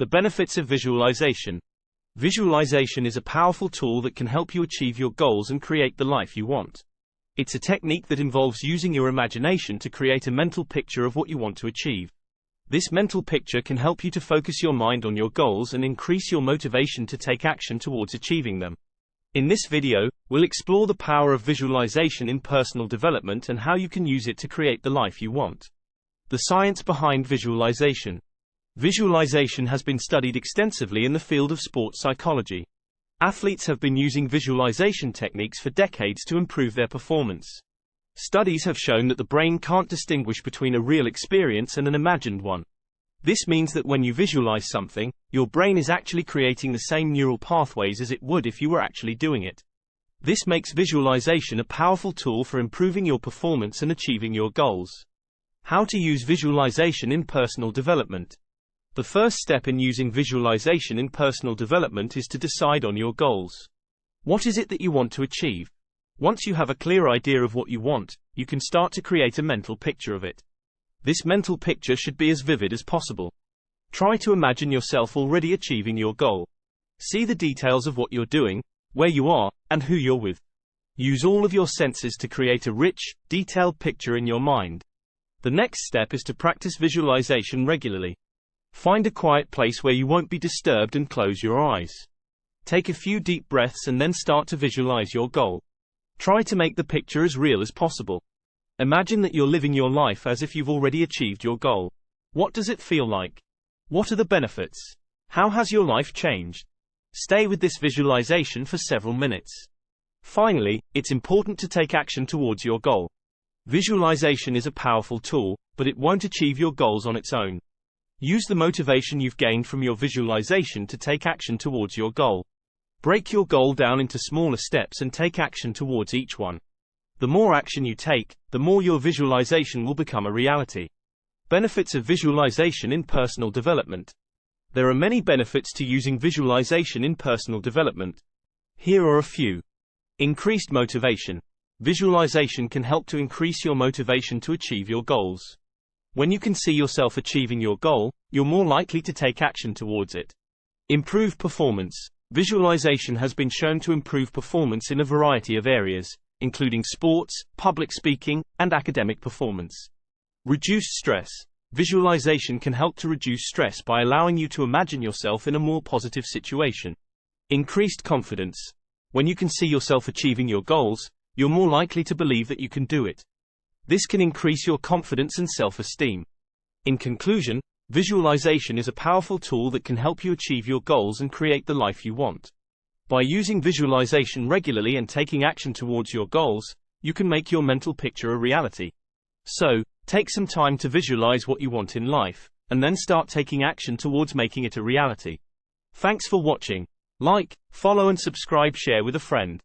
The benefits of visualization. Visualization is a powerful tool that can help you achieve your goals and create the life you want. It's a technique that involves using your imagination to create a mental picture of what you want to achieve. This mental picture can help you to focus your mind on your goals and increase your motivation to take action towards achieving them. In this video, we'll explore the power of visualization in personal development and how you can use it to create the life you want. The science behind visualization. Visualization has been studied extensively in the field of sports psychology. Athletes have been using visualization techniques for decades to improve their performance. Studies have shown that the brain can't distinguish between a real experience and an imagined one. This means that when you visualize something, your brain is actually creating the same neural pathways as it would if you were actually doing it. This makes visualization a powerful tool for improving your performance and achieving your goals. How to use visualization in personal development. The first step in using visualization in personal development is to decide on your goals. What is it that you want to achieve? Once you have a clear idea of what you want, you can start to create a mental picture of it. This mental picture should be as vivid as possible. Try to imagine yourself already achieving your goal. See the details of what you're doing, where you are, and who you're with. Use all of your senses to create a rich, detailed picture in your mind. The next step is to practice visualization regularly. Find a quiet place where you won't be disturbed and close your eyes. Take a few deep breaths and then start to visualize your goal. Try to make the picture as real as possible. Imagine that you're living your life as if you've already achieved your goal. What does it feel like? What are the benefits? How has your life changed? Stay with this visualization for several minutes. Finally, it's important to take action towards your goal. Visualization is a powerful tool, but it won't achieve your goals on its own. Use the motivation you've gained from your visualization to take action towards your goal. Break your goal down into smaller steps and take action towards each one. The more action you take, the more your visualization will become a reality. Benefits of visualization in personal development. There are many benefits to using visualization in personal development. Here are a few. Increased motivation. Visualization can help to increase your motivation to achieve your goals. When you can see yourself achieving your goal, you're more likely to take action towards it. Improved performance. Visualization has been shown to improve performance in a variety of areas, including sports, public speaking, and academic performance. Reduced stress. Visualization can help to reduce stress by allowing you to imagine yourself in a more positive situation. Increased confidence. When you can see yourself achieving your goals, you're more likely to believe that you can do it. This can increase your confidence and self-esteem. In conclusion, visualization is a powerful tool that can help you achieve your goals and create the life you want. By using visualization regularly and taking action towards your goals, you can make your mental picture a reality. So, take some time to visualize what you want in life, and then start taking action towards making it a reality. Thanks for watching. Like, follow and subscribe, share with a friend.